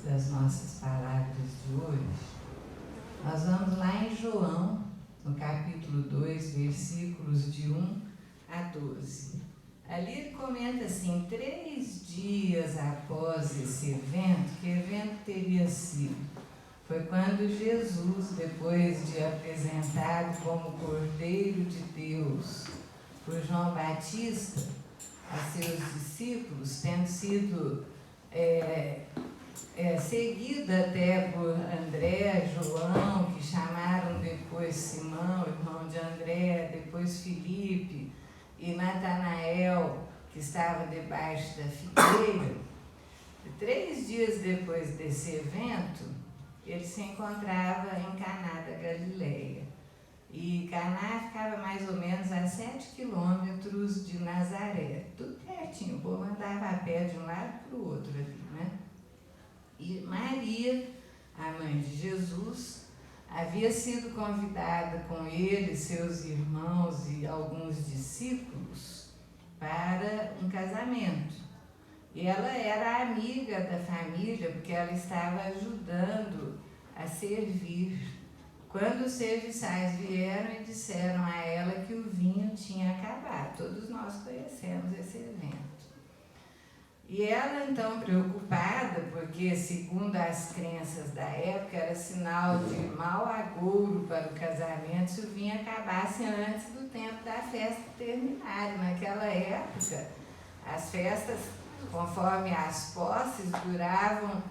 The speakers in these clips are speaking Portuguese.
das nossas palavras de hoje, nós vamos lá em João, no capítulo 2, versículos de 1 a 12. Ali ele comenta assim: 3 dias após esse evento, que evento teria sido? Foi quando Jesus, depois de apresentado como Cordeiro de Deus por João Batista a seus discípulos, tendo sido seguido até por André, João, que chamaram depois Simão, irmão de André, depois Filipe, e Natanael, que estava debaixo da figueira. 3 dias depois desse evento, ele se encontrava em Caná da Galileia. E Caná ficava mais ou menos a 7 quilômetros de Nazaré, tudo pertinho, o povo andava a pé de um lado para o outro ali, né? E Maria, a mãe de Jesus, havia sido convidada com ele, seus irmãos e alguns discípulos para um casamento. E ela era amiga da família, porque ela estava ajudando a servir. Quando os serviçais vieram e disseram a ela que o vinho tinha acabado. Todos nós conhecemos esse evento. E ela, então, preocupada, porque, segundo as crenças da época, era sinal de mau agouro para o casamento se o vinho acabasse antes do tempo da festa terminar. Naquela época, as festas, conforme as posses, duravam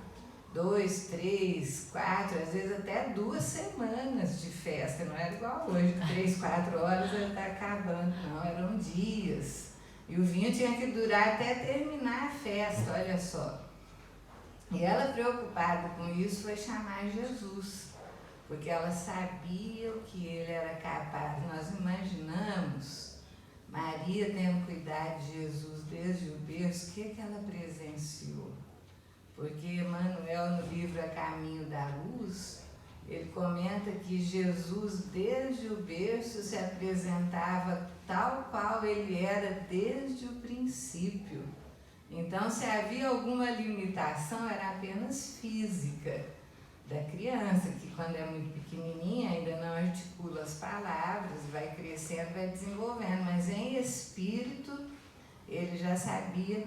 2, 3, 4, às vezes até 2 semanas de festa. Não era igual hoje, 3, 4 horas já está acabando, não, eram dias. E o vinho tinha que durar até terminar a festa, olha só. E ela, preocupada com isso, foi chamar Jesus, porque ela sabia o que ele era capaz. Nós imaginamos Maria tendo cuidado de Jesus desde o berço, o que ela presenciou? Porque Emmanuel, no livro A Caminho da Luz, ele comenta que Jesus, desde o berço, se apresentava tal qual ele era desde o princípio. Então, se havia alguma limitação, era apenas física da criança, que quando é muito pequenininha ainda não articula as palavras, vai crescendo, vai desenvolvendo, mas em espírito ele já sabia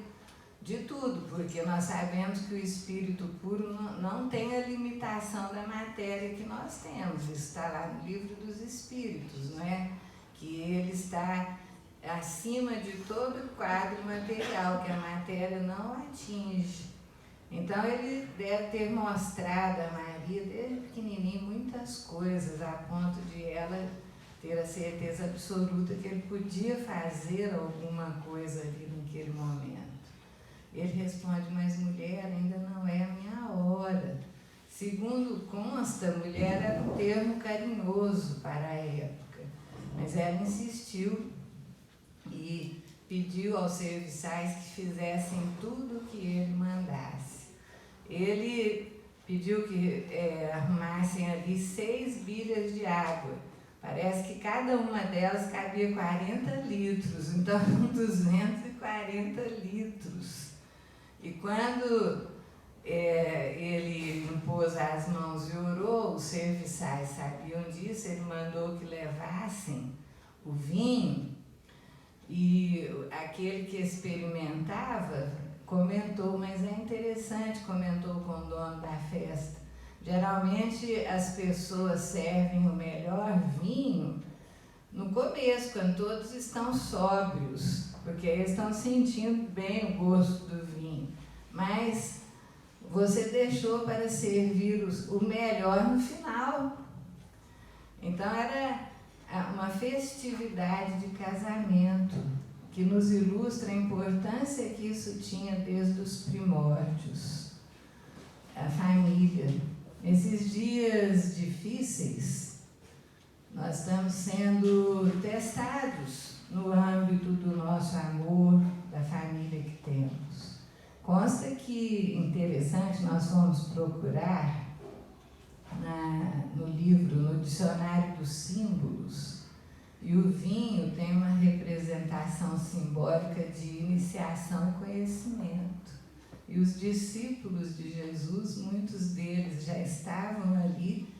de tudo, porque nós sabemos que o espírito puro não tem a limitação da matéria que nós temos. Isso está lá no livro dos Espíritos, não é? Que ele está acima de todo o quadro material, que a matéria não atinge. Então ele deve ter mostrado a Maria desde pequenininho muitas coisas, a ponto de ela ter a certeza absoluta que ele podia fazer alguma coisa ali naquele momento. Ele responde: mas mulher, ainda não é a minha hora. Segundo consta, mulher era um termo carinhoso para a época, mas ela insistiu e pediu aos serviçais que fizessem tudo o que ele mandasse. Ele pediu que arrumassem ali 6 bilhas de água. Parece que cada uma delas cabia 40 litros, então 240 litros. E quando ele impôs as mãos e orou, os serviçais sabiam disso, ele mandou que levassem o vinho, e aquele que experimentava comentou: mas é interessante, comentou com o dono da festa, geralmente as pessoas servem o melhor vinho no começo, quando todos estão sóbrios, porque eles estão sentindo bem o gosto do vinho, mas você deixou para servir o melhor no final. Então era uma festividade de casamento que nos ilustra a importância que isso tinha desde os primórdios. A família. Nesses dias difíceis, nós estamos sendo testados no âmbito do nosso amor, da família que temos. Consta que, interessante, nós fomos procurar no livro, no Dicionário dos Símbolos, e o vinho tem uma representação simbólica de iniciação e conhecimento. E os discípulos de Jesus, muitos deles já estavam ali,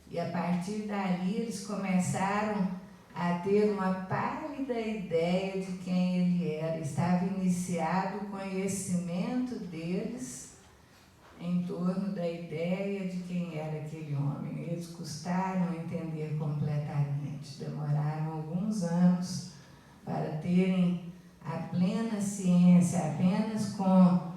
e a partir dali eles começaram a ter uma pálida ideia de quem ele era. Estava iniciado o conhecimento deles em torno da ideia de quem era aquele homem. Eles custaram entender completamente, demoraram alguns anos para terem a plena ciência, apenas com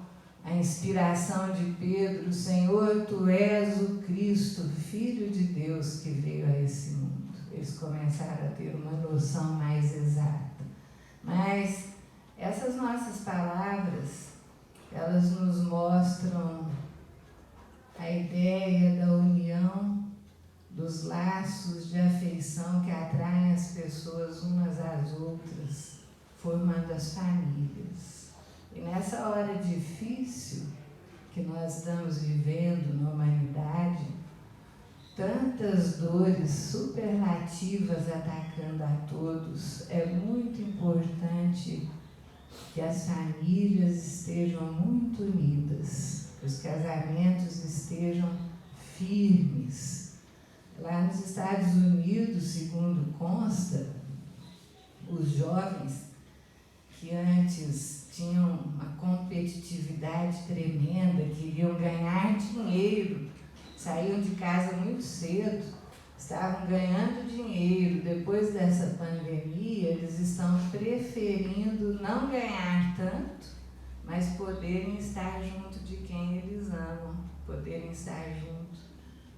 a inspiração de Pedro: Senhor, Tu és o Cristo, Filho de Deus que veio a esse mundo. Eles começaram a ter uma noção mais exata. Mas essas nossas palavras, elas nos mostram a ideia da união, dos laços de afeição que atraem as pessoas umas às outras, formando as famílias. E nessa hora difícil que nós estamos vivendo na humanidade, tantas dores superlativas atacando a todos, é muito importante que as famílias estejam muito unidas, que os casamentos estejam firmes. Lá nos Estados Unidos, segundo consta, os jovens que antes tinham uma competitividade tremenda, queriam ganhar dinheiro, saíam de casa muito cedo, estavam ganhando dinheiro. Depois dessa pandemia, eles estão preferindo não ganhar tanto, mas poderem estar junto de quem eles amam, poderem estar junto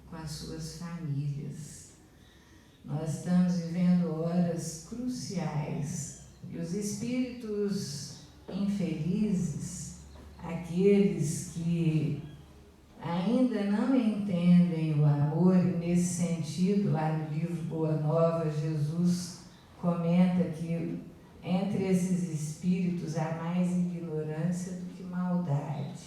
com as suas famílias. Nós estamos vivendo horas cruciais e os espíritos infelizes, aqueles que ainda não entendem o amor, e nesse sentido, lá no livro Boa Nova, Jesus comenta que entre esses espíritos há mais ignorância do que maldade,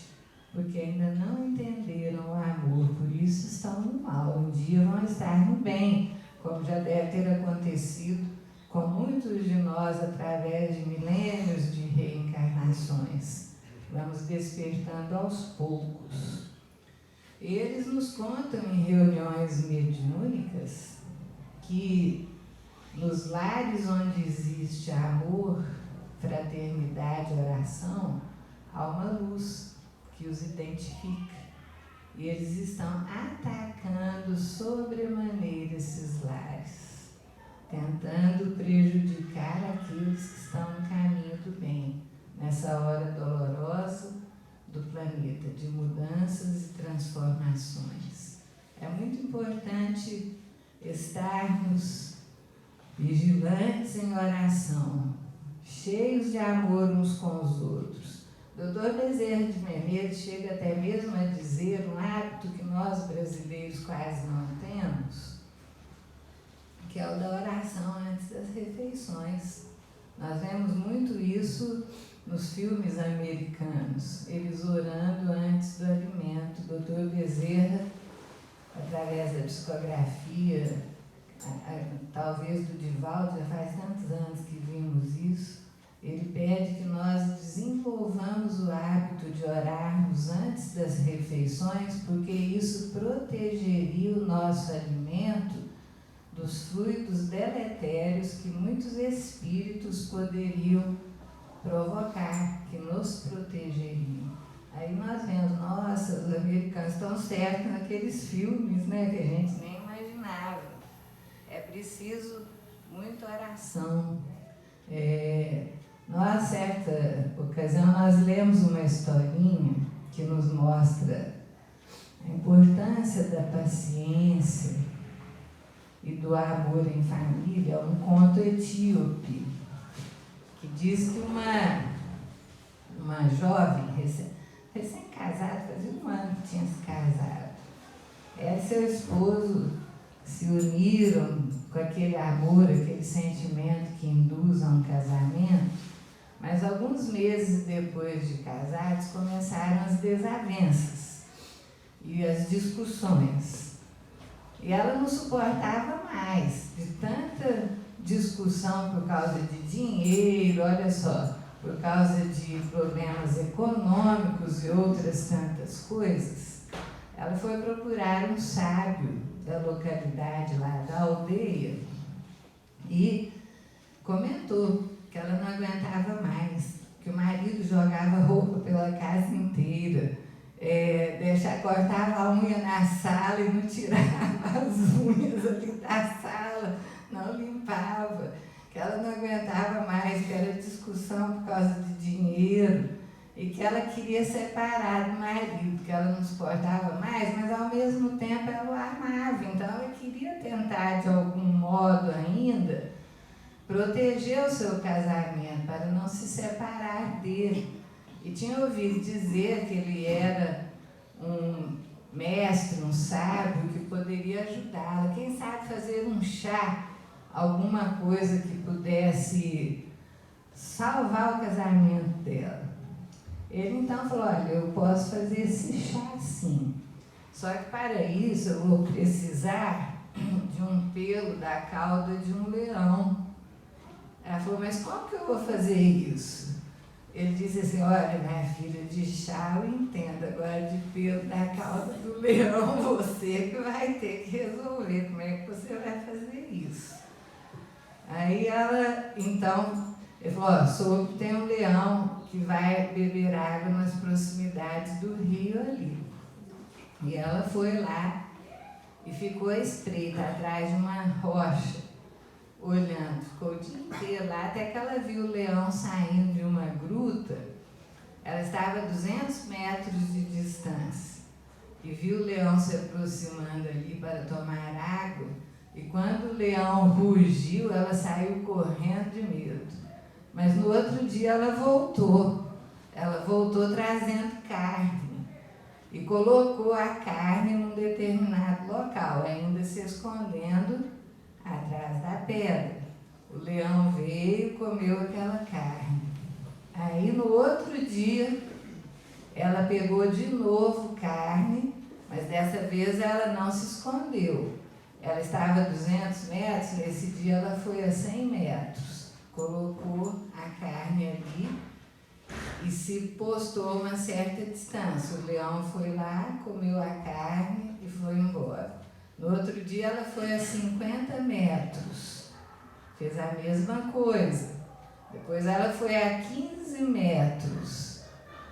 porque ainda não entenderam o amor, por isso estão no mal. Um dia vão estar no bem, como já deve ter acontecido com muitos de nós através de milênios de reencarnações. Vamos despertando aos poucos. Eles nos contam em reuniões mediúnicas que nos lares onde existe amor, fraternidade, oração, há uma luz que os identifica. E eles estão atacando sobremaneira esses lares, tentando prejudicar aqueles que estão no caminho do bem, nessa hora dolorosa do planeta, de mudanças e transformações. É muito importante estarmos vigilantes em oração, cheios de amor uns com os outros. Dr. Bezerra de Menezes chega até mesmo a dizer um hábito que nós brasileiros quase não temos, que é o da oração antes das refeições. Nós vemos muito isso nos filmes americanos, eles orando antes do alimento. Dr. Bezerra, através da psicografia, talvez do Divaldo, já faz tantos anos que vimos isso, ele pede que nós desenvolvamos o hábito de orarmos antes das refeições, porque isso protegeria o nosso alimento dos fluidos deletérios que muitos espíritos poderiam provocar, que nos protegeriam. Aí nós vemos, nossa, os americanos estão certos naqueles filmes, né, que a gente nem imaginava. É preciso muita oração. Numa certa ocasião, nós lemos uma historinha que nos mostra a importância da paciência e do amor em família. Um conto etíope que diz que uma jovem recém-casada, fazia um ano que tinha se casado, ela e seu esposo se uniram com aquele amor, aquele sentimento que induz a um casamento, mas alguns meses depois de casados começaram as desavenças e as discussões. E ela não suportava mais, de tanta discussão por causa de dinheiro. Olha só, por causa de problemas econômicos e outras tantas coisas, ela foi procurar um sábio da localidade lá, da aldeia, e comentou que ela não aguentava mais, que o marido jogava roupa pela casa inteira, cortava a unha na sala e não tirava as unhas ali da sala, não limpava, que ela não aguentava mais, que era discussão por causa de dinheiro e que ela queria separar do marido, que ela não suportava mais, mas ao mesmo tempo ela o amava, então ela queria tentar de algum modo ainda proteger o seu casamento para não se separar dele. E tinha ouvido dizer que ele era um mestre, um sábio que poderia ajudá-la, quem sabe fazer um chá, alguma coisa que pudesse salvar o casamento dela. Ele então falou, olha, eu posso fazer esse chá sim, só que para isso eu vou precisar de um pelo da cauda de um leão. Ela falou, mas como que eu vou fazer isso? Ele disse assim, olha, minha filha, de chá eu entendo, agora de pelo da cauda do leão, você que vai ter que resolver como é que você vai fazer isso. Aí ela, então, ele falou, soube que tem um leão que vai beber água nas proximidades do rio ali. E ela foi lá e ficou estreita atrás de uma rocha, olhando, ficou o dia inteiro lá, até que ela viu o leão saindo de uma gruta. Ela estava a 200 metros de distância e viu o leão se aproximando ali para tomar água. E quando o leão rugiu, ela saiu correndo de medo. Mas no outro dia ela voltou trazendo carne e colocou a carne num determinado local, ainda se escondendo atrás da pedra. O leão veio e comeu aquela carne. Aí no outro dia ela pegou de novo carne, mas dessa vez ela não se escondeu. Ela estava a 200 metros, nesse dia ela foi a 100 metros. Colocou a carne ali e se postou a uma certa distância. O leão foi lá, comeu a carne e foi embora. No outro dia ela foi a 50 metros, fez a mesma coisa. Depois ela foi a 15 metros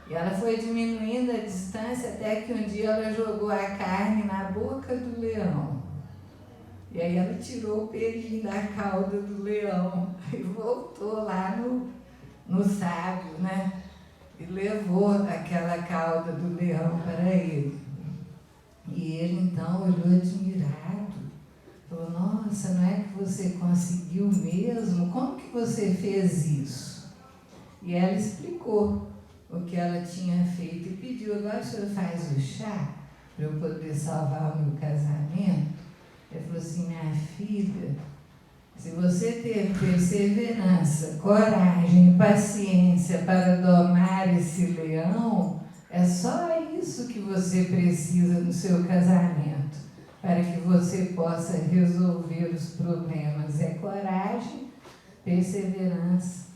e ela foi diminuindo a distância até que um dia ela jogou a carne na boca do leão. E aí ela tirou o pelinho da cauda do leão e voltou lá no sábio, né? E levou aquela cauda do leão para ele. E ele então olhou admirado, falou, nossa, não é que você conseguiu mesmo? Como que você fez isso? E ela explicou o que ela tinha feito e pediu, agora o senhor faz o chá para eu poder salvar o meu casamento? Ele falou assim, minha filha, se você teve perseverança, coragem e paciência para domar esse leão, é só isso que você precisa no seu casamento, para que você possa resolver os problemas. É coragem, perseverança,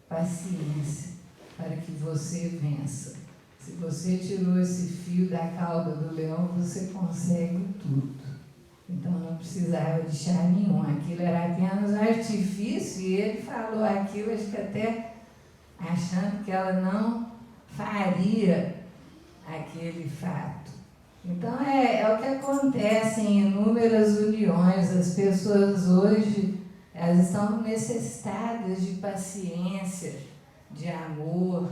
paciência, para que você vença. Se você tirou esse fio da cauda do leão, você consegue tudo. Então não precisava de chá nenhum, aquilo era apenas um artifício, e ele falou aquilo, acho que até achando que ela não faria aquele fato. Então é o que acontece em inúmeras uniões. As pessoas hoje, elas estão necessitadas de paciência, de amor.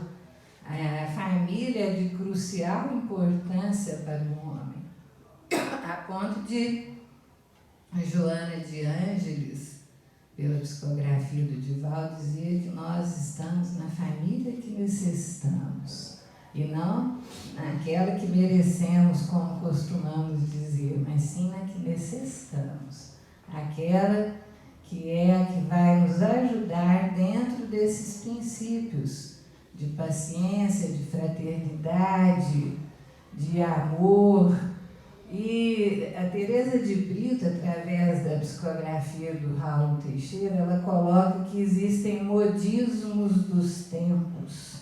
A família é de crucial importância para o homem, a ponto de Joana de Ângeles, pela psicografia do Divaldo, dizer que nós estamos na família que necessitamos e não naquela que merecemos, como costumamos dizer, mas sim na que necessitamos, aquela que é a que vai nos ajudar dentro desses princípios de paciência, de fraternidade, de amor E a Teresa de Brito, através da psicografia do Raul Teixeira, ela coloca que existem modismos dos tempos.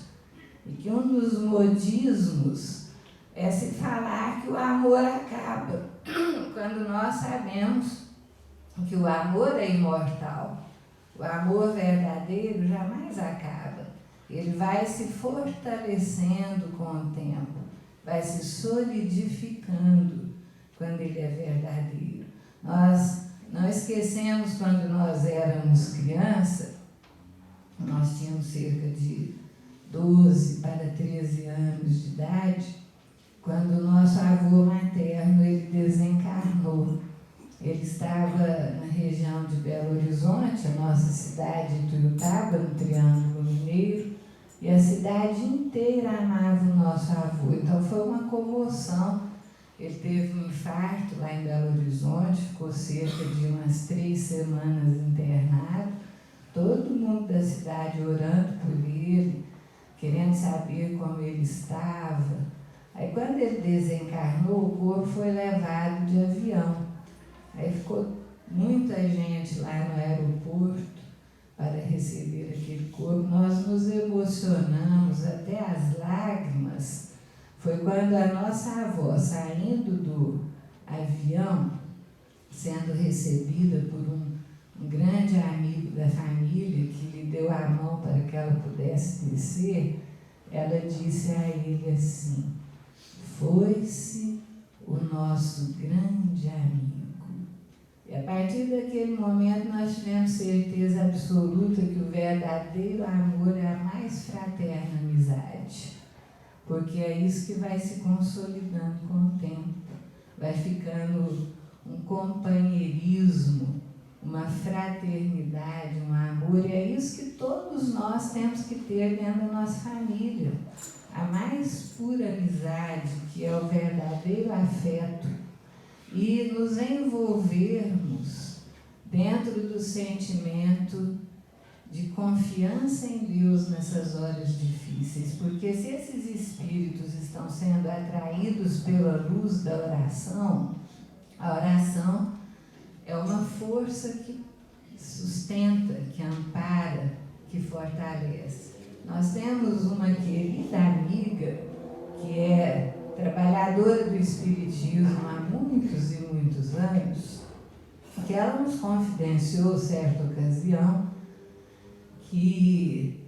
E que um dos modismos é se falar que o amor acaba, quando nós sabemos que o amor é imortal. O amor verdadeiro jamais acaba. Ele vai se fortalecendo com o tempo, vai se solidificando quando ele é verdadeiro. Nós não esquecemos quando nós éramos criança, nós tínhamos cerca de 12 para 13 anos de idade, quando o nosso avô materno ele desencarnou. Ele estava na região de Belo Horizonte, a nossa cidade de Tuiutaba, no Triângulo Mineiro, e a cidade inteira amava o nosso avô. Então foi uma comoção. Ele teve um infarto lá em Belo Horizonte, ficou cerca de umas 3 semanas internado, todo mundo da cidade orando por ele, querendo saber como ele estava. Aí quando ele desencarnou, o corpo foi levado de avião. Aí ficou muita gente lá no aeroporto para receber aquele corpo. Nós nos emocionamos até as lágrimas. Foi quando a nossa avó, saindo do avião, sendo recebida por um grande amigo da família, que lhe deu a mão para que ela pudesse descer, ela disse a ele assim: foi-se o nosso grande amigo. E a partir daquele momento nós tivemos certeza absoluta que o verdadeiro amor é a mais fraterna amizade, porque é isso que vai se consolidando com o tempo, vai ficando um companheirismo, uma fraternidade, um amor, e é isso que todos nós temos que ter dentro da nossa família, a mais pura amizade, que é o verdadeiro afeto, e nos envolvermos dentro do sentimento de confiança em Deus nessas horas difíceis, porque se esses espíritos estão sendo atraídos pela luz da oração, a oração é uma força que sustenta, que ampara, que fortalece. Nós temos uma querida amiga que é trabalhadora do Espiritismo há muitos e muitos anos, que ela nos confidenciou certa ocasião que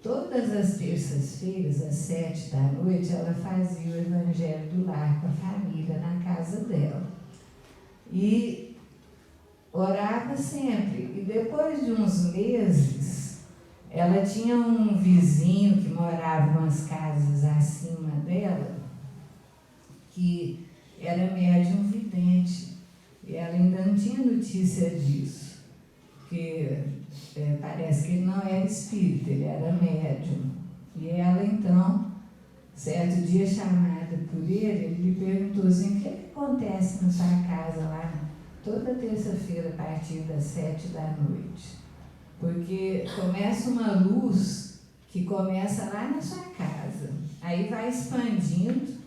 todas as terças-feiras, às 7 da noite, ela fazia o Evangelho do Lar com a família na casa dela. E orava sempre. E depois de uns meses, ela tinha um vizinho que morava umas casas acima dela, que era médium vidente, e ela ainda não tinha notícia disso, porque parece que ele não era espírita, ele era médium. E ela então, certo dia chamada por ele lhe perguntou assim: o que acontece na sua casa lá toda terça-feira a partir das 7 da noite? Porque começa uma luz que começa lá na sua casa, aí vai expandindo,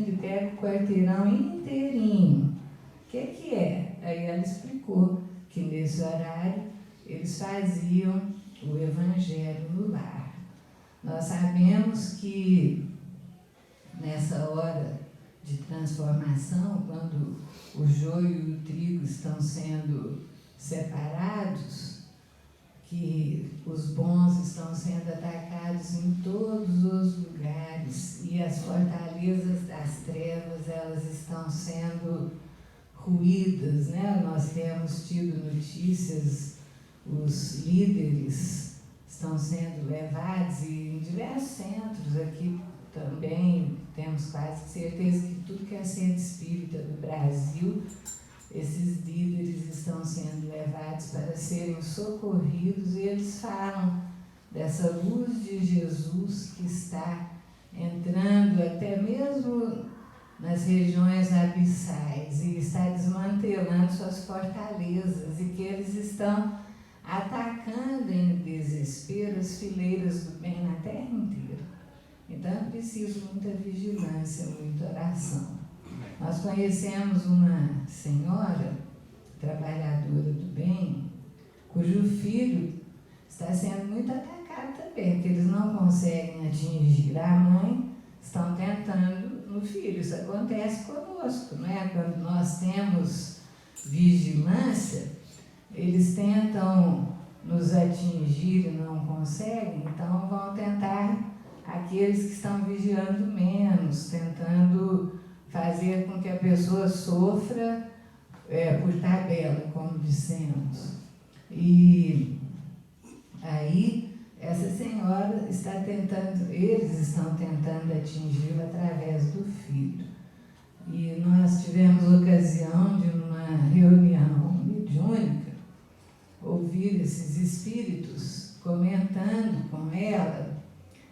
e pega o quarteirão inteirinho. O que é? Aí ela explicou que nesse horário eles faziam o Evangelho no lar. Nós sabemos que nessa hora de transformação, quando o joio e o trigo estão sendo separados, que os bons estão sendo atacados em todos os lugares e as fortalezas das trevas, elas estão sendo ruídas, né? Nós temos tido notícias, os líderes estão sendo levados, e em diversos centros aqui também temos quase certeza que tudo que é centro espírita do Brasil, esses líderes estão sendo levados para serem socorridos, e eles falam dessa luz de Jesus que está entrando até mesmo nas regiões abissais e está desmantelando suas fortalezas, e que eles estão atacando em desespero as fileiras do bem na terra inteira. Então é preciso muita vigilância, muita oração. Nós conhecemos uma senhora, trabalhadora do bem, cujo filho está sendo muito atacado também, porque eles não conseguem atingir a mãe, estão tentando no filho. Isso acontece conosco, não é? Quando nós temos vigilância, eles tentam nos atingir e não conseguem, então vão tentar aqueles que estão vigiando menos, tentando fazer com que a pessoa sofra por tabela, como dissemos. E aí, essa senhora está tentando, eles estão tentando atingi-la através do filho. E nós tivemos ocasião de, numa reunião mediúnica, ouvir esses espíritos comentando com ela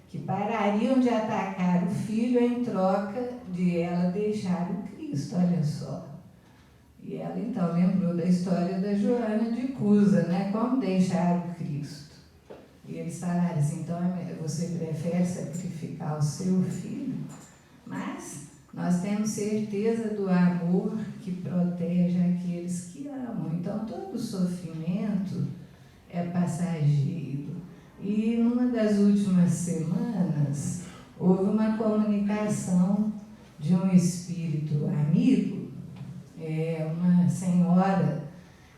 que parariam de atacar o filho em troca de ela deixar o Cristo, olha só. E ela então lembrou da história da Joana de Cusa, né? Como deixar o Cristo. E eles falaram assim, então você prefere sacrificar o seu filho? Mas nós temos certeza do amor que protege aqueles que amam. Então todo sofrimento é passageiro. E numa das últimas semanas houve uma comunicação de um espírito amigo, uma senhora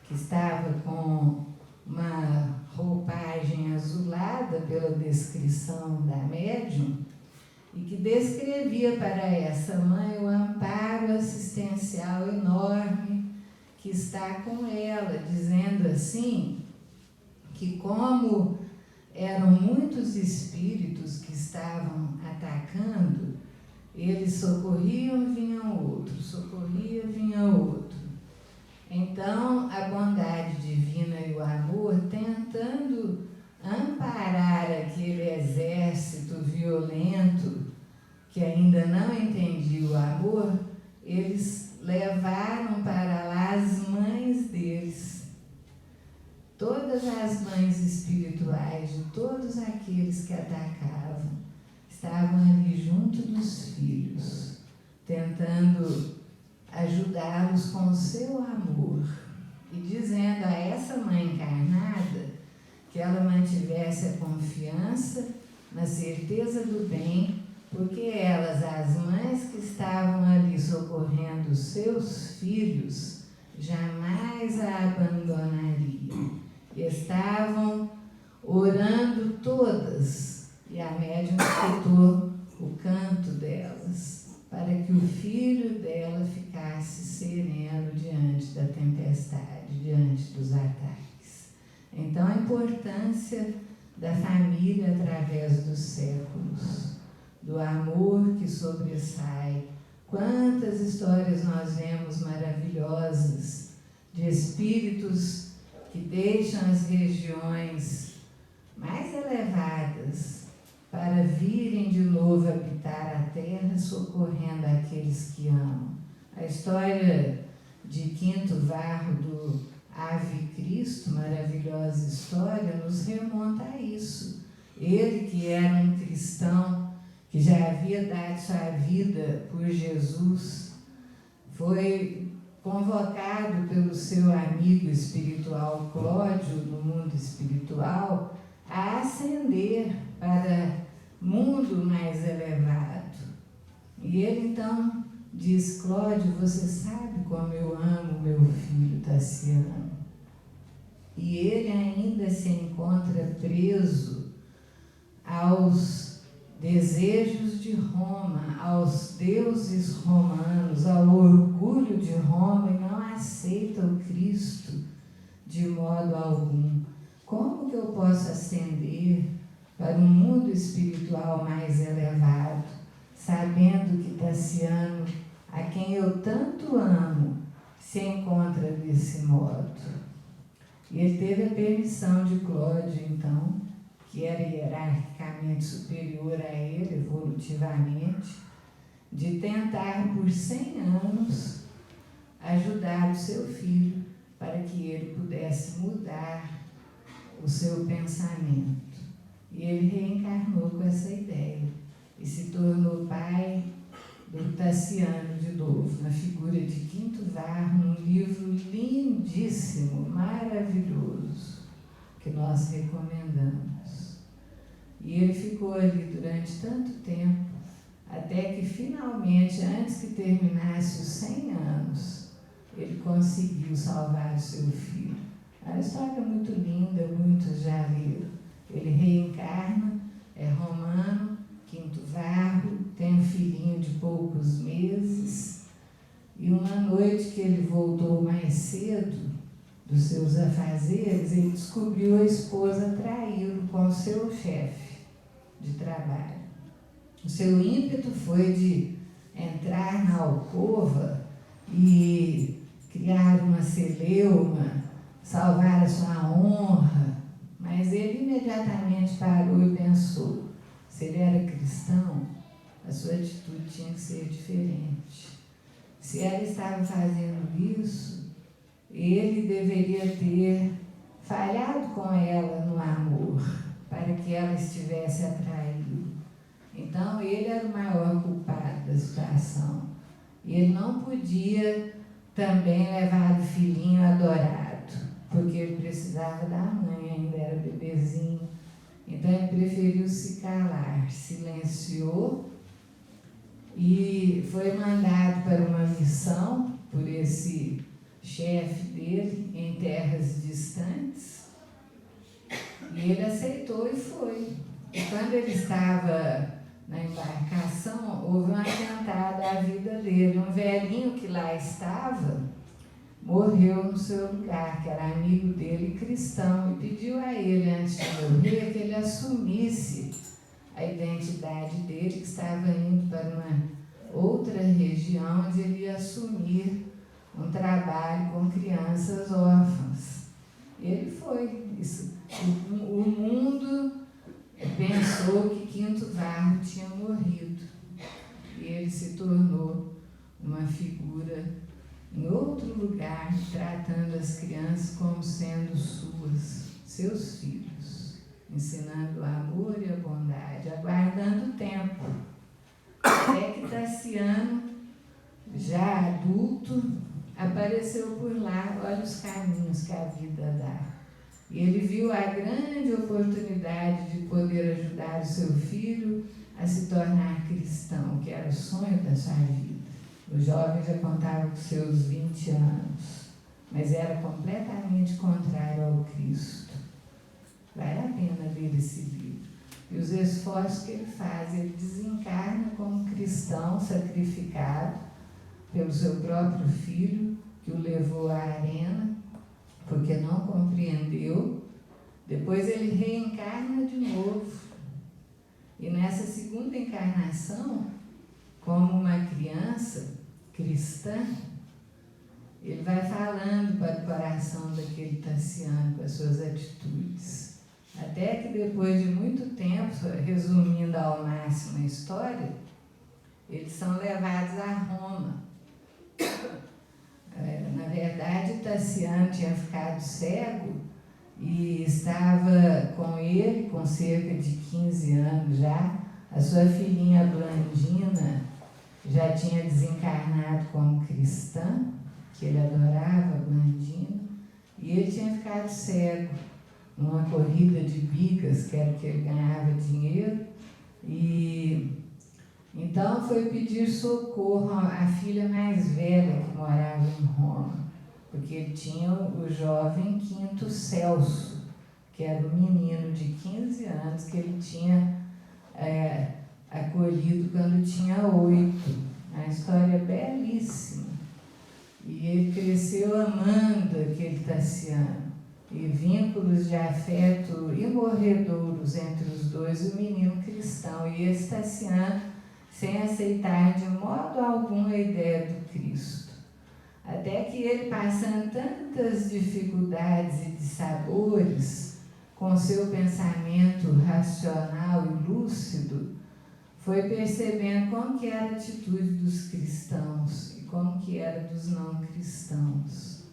que estava com uma roupagem azulada pela descrição da médium e que descrevia para essa mãe o amparo assistencial enorme que está com ela, dizendo assim que como eram muitos espíritos que estavam atacando, eles socorriam, vinham outro, socorria, vinha outro. Então, a bondade divina e o amor tentando amparar aquele exército violento que ainda não entendia o amor, eles levaram para lá as mães deles. Todas as mães espirituais de todos aqueles que atacavam estavam ali junto dos filhos, tentando ajudá-los com o seu amor e dizendo a essa mãe encarnada que ela mantivesse a confiança na certeza do bem, porque elas, as mães que estavam ali socorrendo os seus filhos, jamais a abandonariam. Estavam orando todas, e a médium escutou o canto delas, para que o filho dela ficasse sereno diante da tempestade, diante dos ataques. Então, a importância da família através dos séculos, do amor que sobressai. Quantas histórias nós vemos maravilhosas de espíritos que deixam as regiões mais elevadas para virem de novo habitar a terra, socorrendo aqueles que amam. A história de Quinto Varro do Ave Cristo, maravilhosa história, nos remonta a isso. Ele, que era um cristão, que já havia dado sua vida por Jesus, foi convocado pelo seu amigo espiritual Cláudio, no mundo espiritual, a ascender para mundo mais elevado. E ele então diz: Cláudio, você sabe como eu amo meu filho Tassiano? E ele ainda se encontra preso aos desejos de Roma, aos deuses romanos, ao orgulho de Roma, e não aceita o Cristo de modo algum. Como que eu posso ascender para um mundo espiritual mais elevado, sabendo que Tassiano, a quem eu tanto amo, se encontra desse modo? E ele teve a permissão de Cláudio, então, que era hierarquicamente superior a ele, evolutivamente, de tentar por 100 anos ajudar o seu filho para que ele pudesse mudar o seu pensamento. E ele reencarnou com essa ideia e se tornou pai do Tassiano de novo, na figura de Quinto Varro, num livro lindíssimo, maravilhoso, que nós recomendamos. E ele ficou ali durante tanto tempo, até que finalmente, antes que terminasse os 100 anos, ele conseguiu salvar o seu filho. É uma história muito linda, muitos já viram. Ele reencarna, é romano, Quinto Varro, tem um filhinho de poucos meses, e uma noite que ele voltou mais cedo dos seus afazeres, ele descobriu a esposa traí-lo com o seu chefe de trabalho. O seu ímpeto foi de entrar na alcova e criar uma celeuma, salvar a sua honra, mas ele imediatamente parou e pensou: se ele era cristão, a sua atitude tinha que ser diferente. Se ela estava fazendo isso, ele deveria ter falhado com ela no amor, para que ela estivesse atraído. Então, ele era o maior culpado da situação. E ele não podia também levar o filhinho adorado, porque ele precisava da mãe, ainda era bebezinho. Então, ele preferiu se calar, silenciou e foi mandado para uma missão por esse chefe dele em terras distantes. E ele aceitou e foi. E quando ele estava na embarcação, houve um atentado à vida dele. Um velhinho que lá estava morreu no seu lugar, que era amigo dele, cristão, e pediu a ele, antes de morrer, que ele assumisse a identidade dele, que estava indo para uma outra região, onde ele ia assumir um trabalho com crianças órfãs. Ele foi. O mundo pensou que Quinto Varro tinha morrido. E ele se tornou uma figura em outro lugar, tratando as crianças como sendo seus filhos, ensinando o amor e a bondade, aguardando o tempo. Até que Tassiano, já adulto, apareceu por lá. Olha os caminhos que a vida dá. E ele viu a grande oportunidade de poder ajudar o seu filho a se tornar cristão, que era o sonho da sua vida. O jovem já contava com seus 20 anos, mas era completamente contrário ao Cristo. Vale a pena ler esse livro. E os esforços que ele faz, ele desencarna como cristão sacrificado pelo seu próprio filho, que o levou à arena, porque não compreendeu. Depois ele reencarna de novo. E nessa segunda encarnação, como uma criança cristã, ele vai falando para o coração daquele Tassiano com as suas atitudes. Até que depois de muito tempo, resumindo ao máximo a história, eles são levados a Roma. Na verdade, Tassiano tinha ficado cego e estava com ele, com cerca de 15 anos já. A sua filhinha Blandina já tinha desencarnado como cristã, que ele adorava, Blandina, e ele tinha ficado cego numa corrida de bigas, que era o que ele ganhava dinheiro, e então foi pedir socorro à filha mais velha que morava em Roma, porque ele tinha o jovem Quinto Celso, que era um menino de 15 anos que ele tinha acolhido quando tinha 8. A história é belíssima. E ele cresceu amando aquele Tassiano. E vínculos de afeto imorredouros entre os dois, o menino cristão e esse Tassiano, sem aceitar de modo algum a ideia do Cristo. Até que ele, passando tantas dificuldades e dissabores, com seu pensamento racional e lúcido, foi percebendo como que era a atitude dos cristãos e como que era dos não cristãos.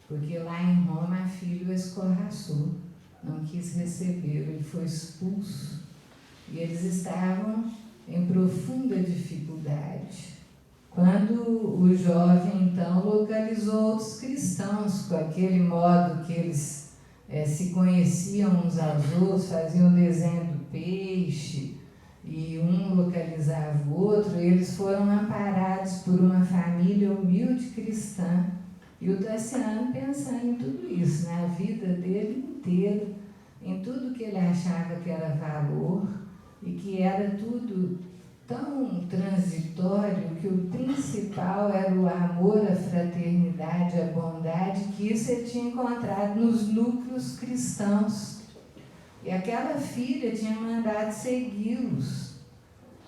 Porque lá em Roma a filha o escorraçou, não quis recebê-lo, ele foi expulso. E eles estavam em profunda dificuldade. Quando o jovem, então, localizou outros cristãos, com aquele modo que eles se conheciam uns aos outros, faziam desenho do peixe, e um localizava o outro, eles foram amparados por uma família humilde cristã. E o Tassiano pensando em tudo isso, na vida dele inteira, em tudo que ele achava que era valor, e que era tudo tão transitório, que o principal era o amor, a fraternidade, a bondade, que isso ele tinha encontrado nos núcleos cristãos. E aquela filha tinha mandado segui-los.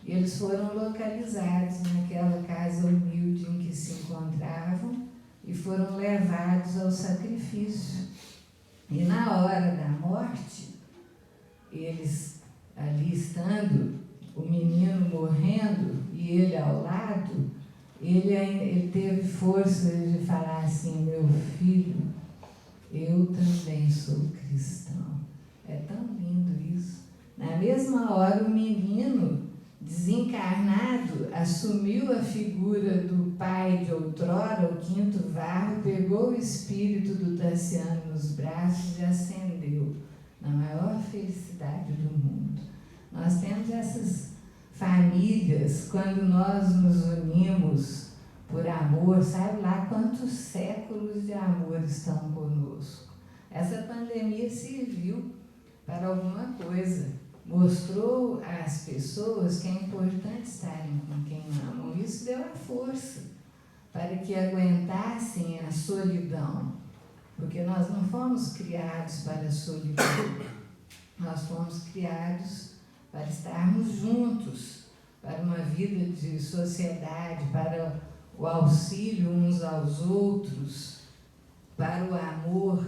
E eles foram localizados naquela casa humilde em que se encontravam e foram levados ao sacrifício. E na hora da morte, eles ali estando, o menino morrendo e ele ao lado, ele teve força de falar assim: meu filho, eu também sou cristão. É tão lindo isso. Na mesma hora, o menino desencarnado assumiu a figura do pai de outrora, o quinto varro, pegou o espírito do Tassiano nos braços e ascendeu na maior felicidade do mundo. Nós temos essas famílias, quando nós nos unimos por amor, sabe lá quantos séculos de amor estão conosco. Essa pandemia serviu para alguma coisa, mostrou às pessoas que é importante estarem com quem amam. Isso deu a força para que aguentassem a solidão, porque nós não fomos criados para a solidão, nós fomos criados para estarmos juntos, para uma vida de sociedade, para o auxílio uns aos outros, para o amor.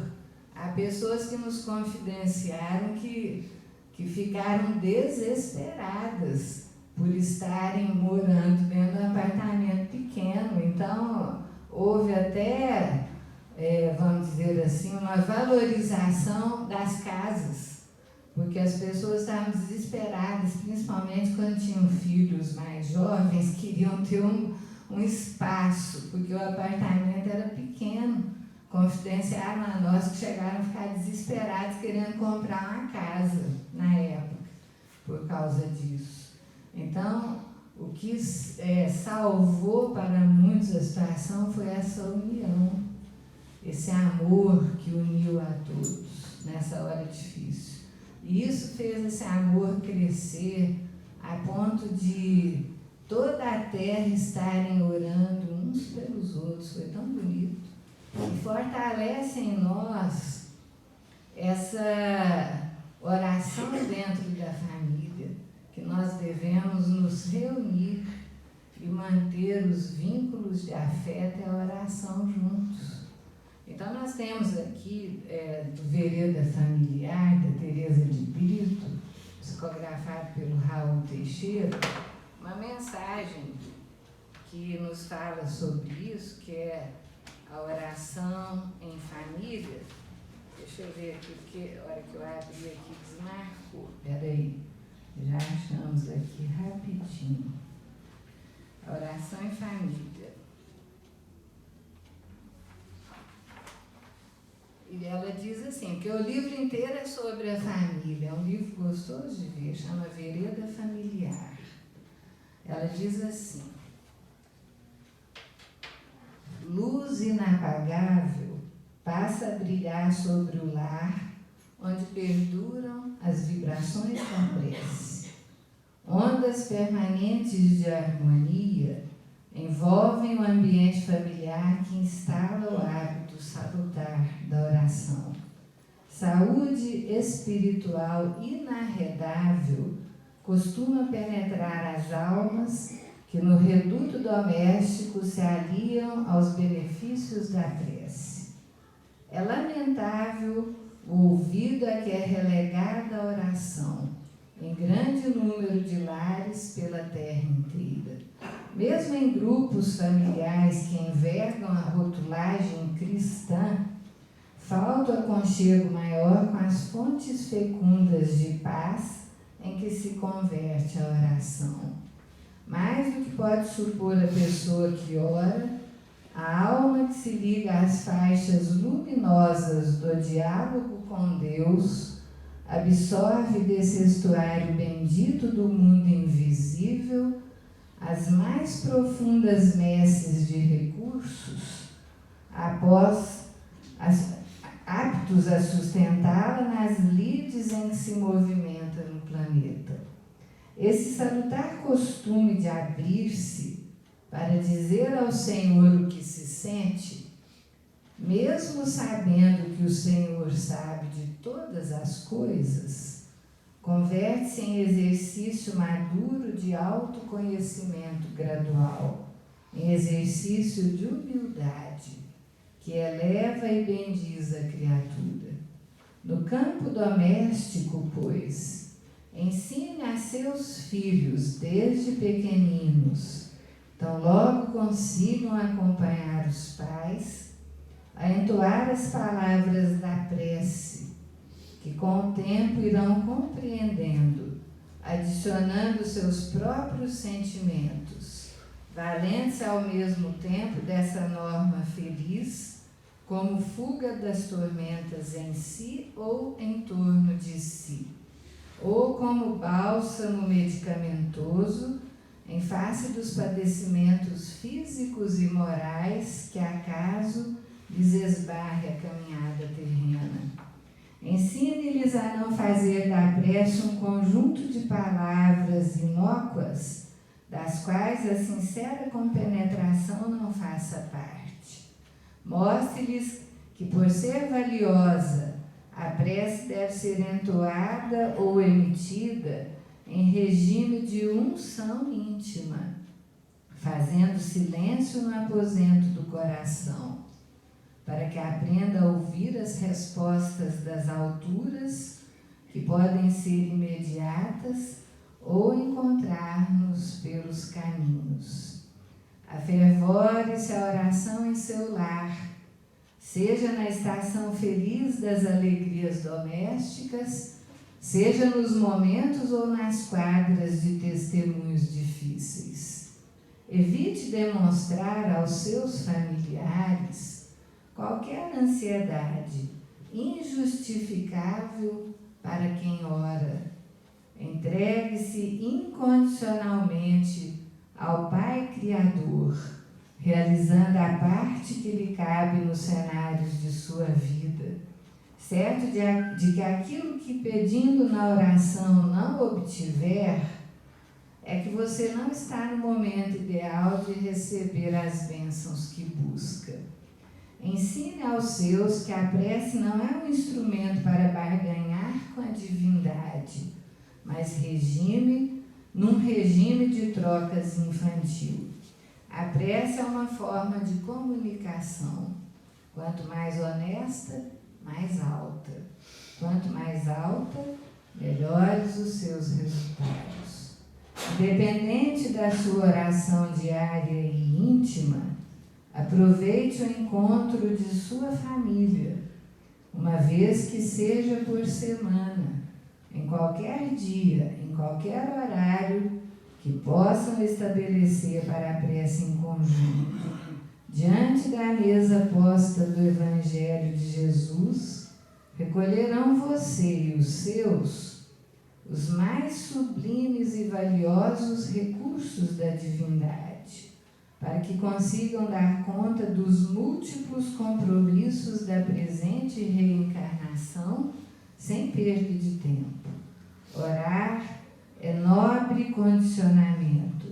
Há pessoas que nos confidenciaram que ficaram desesperadas por estarem morando dentro de um apartamento pequeno. Então, houve até, vamos dizer assim, uma valorização das casas, porque as pessoas estavam desesperadas, principalmente quando tinham filhos mais jovens, queriam ter um espaço, porque o apartamento era pequeno. Confidenciaram a nós que chegaram a ficar desesperados querendo comprar uma casa na época, por causa disso. Então, o que salvou para muitos a situação foi essa união, esse amor que uniu a todos nessa hora difícil. E isso fez esse amor crescer a ponto de toda a terra estarem orando uns pelos outros. Foi tão bonito. E fortalece em nós essa oração dentro da família, que nós devemos nos reunir e manter os vínculos de afeto e a oração juntos. Então, nós temos aqui, do Vereda Familiar, da Teresa de Brito, psicografado pelo Raul Teixeira, uma mensagem que nos fala sobre isso, que é a oração em família. Deixa eu ver aqui, porque a hora que eu abri aqui desmarcou. Peraí, já achamos aqui rapidinho. A oração em família. E ela diz assim, que o livro inteiro é sobre a família, é um livro gostoso de ver, chama Vereda Familiar. Ela diz assim: luz inapagável passa a brilhar sobre o lar, onde perduram as vibrações da prece. Ondas permanentes de harmonia envolvem o ambiente familiar que instala o hábito salutar da oração. Saúde espiritual inarredável costuma penetrar as almas que no reduto doméstico se aliam aos benefícios da prece. É lamentável o ouvido a que é relegada a oração, em grande número de lares pela terra inteira. Mesmo em grupos familiares que envergam a rotulagem cristã, falta o aconchego maior com as fontes fecundas de paz em que se converte a oração. Mais do que pode supor a pessoa que ora, a alma que se liga às faixas luminosas do diálogo com Deus absorve desse estuário bendito do mundo invisível as mais profundas messes de recursos, aptos a sustentá-la nas lides em que se movimenta no planeta. Esse salutar costume de abrir-se para dizer ao Senhor o que se sente, mesmo sabendo que o Senhor sabe de todas as coisas, converte-se em exercício maduro de autoconhecimento gradual, em exercício de humildade, que eleva e bendiz a criatura. No campo doméstico, pois, ensine a seus filhos, desde pequeninos, tão logo consigam acompanhar os pais, a entoar as palavras da prece, que com o tempo irão compreendendo, adicionando seus próprios sentimentos, valendo-se ao mesmo tempo dessa norma feliz, como fuga das tormentas em si ou em torno de si, ou como bálsamo medicamentoso em face dos padecimentos físicos e morais que acaso lhes esbarre a caminhada terrena. Ensine-lhes a não fazer da prece um conjunto de palavras inócuas, das quais a sincera compenetração não faça parte. Mostre-lhes que, por ser valiosa, a prece deve ser entoada ou emitida em regime de unção íntima, fazendo silêncio no aposento do coração, para que aprenda a ouvir as respostas das alturas, que podem ser imediatas ou encontrar-nos pelos caminhos. Afervore-se a oração em seu lar, seja na estação feliz das alegrias domésticas, seja nos momentos ou nas quadras de testemunhos difíceis. Evite demonstrar aos seus familiares qualquer ansiedade injustificável para quem ora. Entregue-se incondicionalmente ao Pai Criador, realizando a parte que lhe cabe nos cenários de sua vida, certo de que aquilo que pedindo na oração não obtiver, é que você não está no momento ideal de receber as bênçãos que busca. Ensine aos seus que a prece não é um instrumento para barganhar com a divindade, mas num regime de trocas infantil. A prece é uma forma de comunicação. Quanto mais honesta, mais alta. Quanto mais alta, melhores os seus resultados. Independente da sua oração diária e íntima, aproveite o encontro de sua família, uma vez que seja por semana, em qualquer dia, em qualquer horário que possam estabelecer para a prece em conjunto, diante da mesa posta do Evangelho de Jesus, recolherão você e os seus os mais sublimes e valiosos recursos da divindade, para que consigam dar conta dos múltiplos compromissos da presente reencarnação sem perda de tempo. Orar é nobre condicionamento,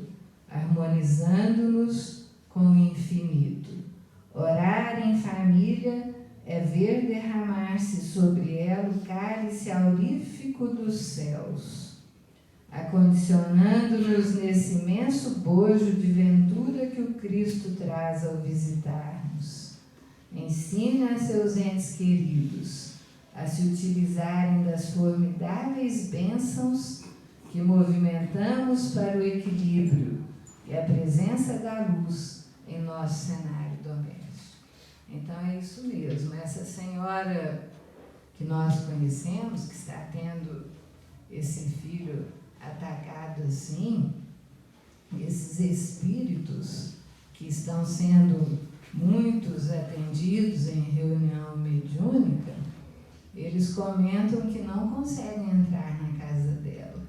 harmonizando-nos com o infinito. Orar em família é ver derramar-se sobre ela o cálice aurífico dos céus, acondicionando-nos nesse imenso bojo de ventura que o Cristo traz ao visitar-nos. Ensine a seus entes queridos a se utilizarem das formidáveis bênçãos que movimentamos para o equilíbrio e a presença da luz em nosso cenário doméstico. Então é isso mesmo, essa senhora que nós conhecemos, que está tendo esse filho atacado assim, esses espíritos que estão sendo muitos atendidos em reunião mediúnica, eles comentam que não conseguem entrar na casa dela.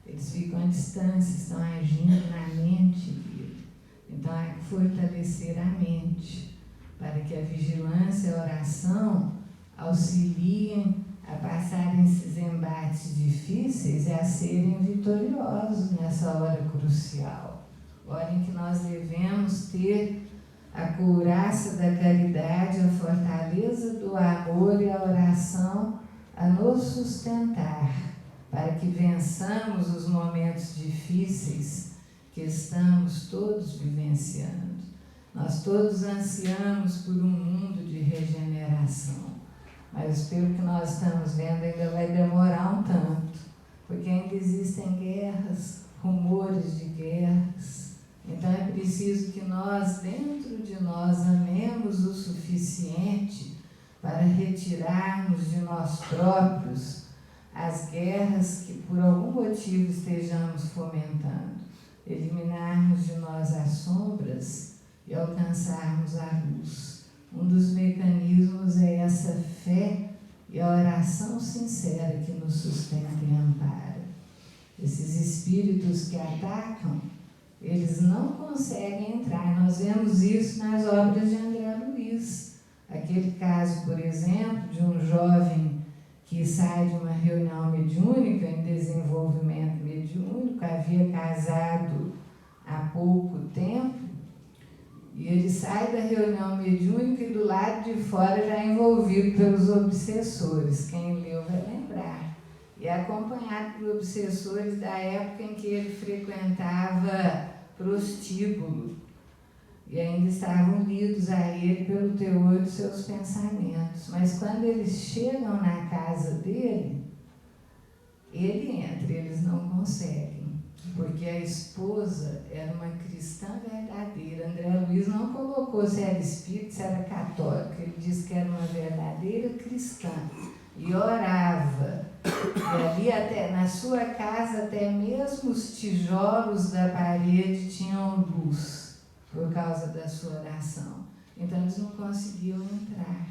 Eles ficam à distância, estão agindo na mente dele. Então, há que fortalecer a mente, para que a vigilância e a oração auxiliem a passarem esses embates difíceis e a serem vitoriosos nessa hora crucial. Hora em que nós devemos ter a couraça da caridade, a fortaleza do amor e a oração a nos sustentar, para que vençamos os momentos difíceis que estamos todos vivenciando. Nós todos ansiamos por um mundo de regeneração, mas pelo que nós estamos vendo ainda vai demorar um tanto, porque ainda existem guerras, rumores de guerras. Então é preciso que nós, dentro de nós, amemos o suficiente para retirarmos de nós próprios as guerras que por algum motivo estejamos fomentando, eliminarmos de nós as sombras e alcançarmos a luz. Um dos mecanismos é essa fé e a oração sincera que nos sustenta e ampara. Esses espíritos que atacam, eles não conseguem entrar. Nós vemos isso nas obras de André Luiz. Aquele caso, por exemplo, de um jovem que sai de uma reunião mediúnica em desenvolvimento mediúnico, havia casado há pouco tempo, e ele sai da reunião mediúnica e do lado de fora já é envolvido pelos obsessores. Quem leu vai lembrar. E é acompanhado por obsessores da época em que ele frequentava prostíbulo, e ainda estavam lidos a ele pelo teor de seus pensamentos. Mas quando eles chegam na casa dele, ele entra, eles não conseguem, porque a esposa era uma cristã verdadeira. André Luiz não colocou se era espírita, se era católica, ele disse que era uma verdadeira cristã, e orava, e ali até, na sua casa, até mesmo os tijolos da parede tinham luz, por causa da sua oração. Então eles não conseguiam entrar.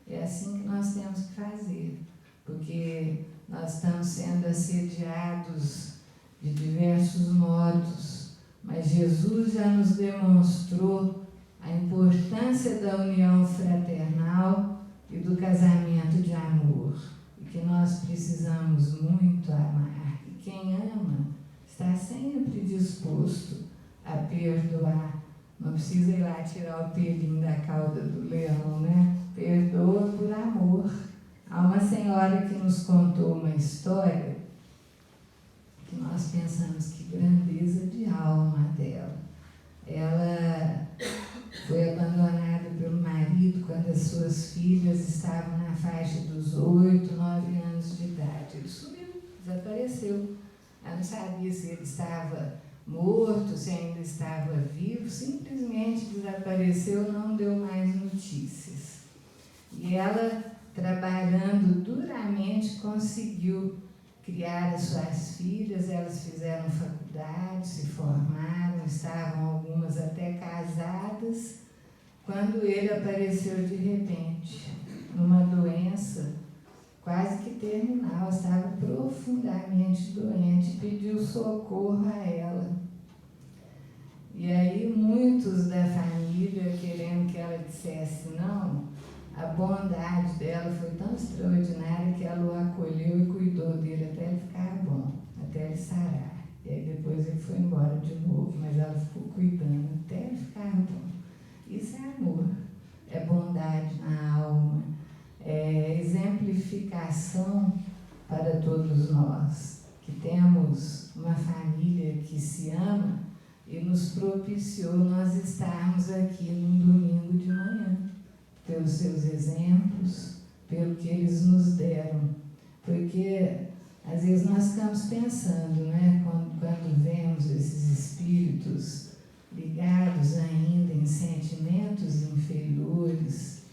É assim que nós temos que fazer, porque nós estamos sendo assediados de diversos modos, mas Jesus já nos demonstrou a importância da união fraternal e do casamento de amor, e que nós precisamos muito amar. E quem ama está sempre disposto a perdoar. Não precisa ir lá tirar o pelinho da cauda do leão, né? Perdoa por amor. Há uma senhora que nos contou uma história que nós pensamos que grandeza de alma dela. Ela foi abandonada pelo marido quando as suas filhas estavam na faixa dos 8, 9 anos de idade. Ele sumiu, desapareceu. Ela não sabia se ele estava morto, se ainda estava vivo, simplesmente desapareceu, não deu mais notícias. E ela, trabalhando duramente, conseguiu criar as suas filhas. Elas fizeram faculdade, se formaram, estavam algumas até casadas, quando ele apareceu de repente, numa doença quase que terminal, estava profundamente doente, pediu socorro a ela. E aí muitos da família, querendo que ela dissesse não, a bondade dela foi tão extraordinária que ela o acolheu e cuidou dele até ele ficar bom, até ele sarar. E aí depois ele foi embora de novo, mas ela ficou cuidando até ele ficar bom. Isso é amor, é bondade na alma, é exemplificação para todos nós, que temos uma família que se ama e nos propiciou nós estarmos aqui num domingo de manhã, pelos seus exemplos, pelo que eles nos deram. Porque às vezes nós ficamos pensando, né, quando vemos esses espíritos ligados ainda em sentimentos inferiores,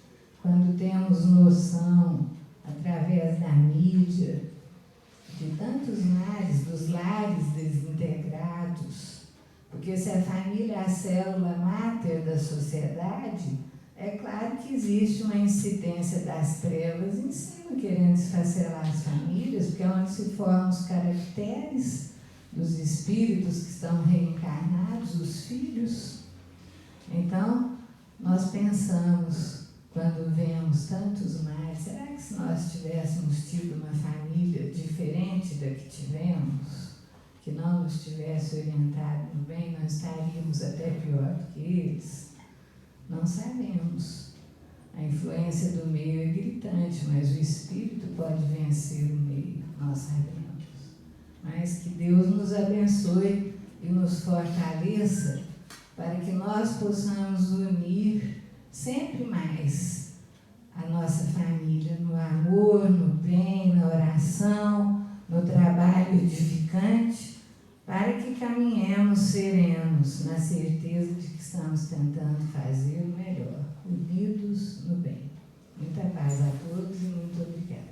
quando temos noção, através da mídia, de tanto tantos lares, dos lares desintegrados, porque se a família é a célula máter da sociedade, é claro que existe uma incidência das trevas em cima, querendo esfacelar as famílias, porque é onde se formam os caracteres dos espíritos que estão reencarnados, os filhos. Então, nós pensamos, quando vemos tantos males, será que se nós tivéssemos tido uma família diferente da que tivemos, que não nos tivesse orientado no bem, nós estaríamos até pior do que eles? Não sabemos. A influência do meio é gritante, mas o espírito pode vencer o meio, nós sabemos. Mas que Deus nos abençoe e nos fortaleça para que nós possamos unir sempre mais a nossa família no amor, no bem, na oração, no trabalho edificante, para que caminhemos serenos, na certeza de que estamos tentando fazer o melhor, unidos no bem. Muita paz a todos e muito obrigada.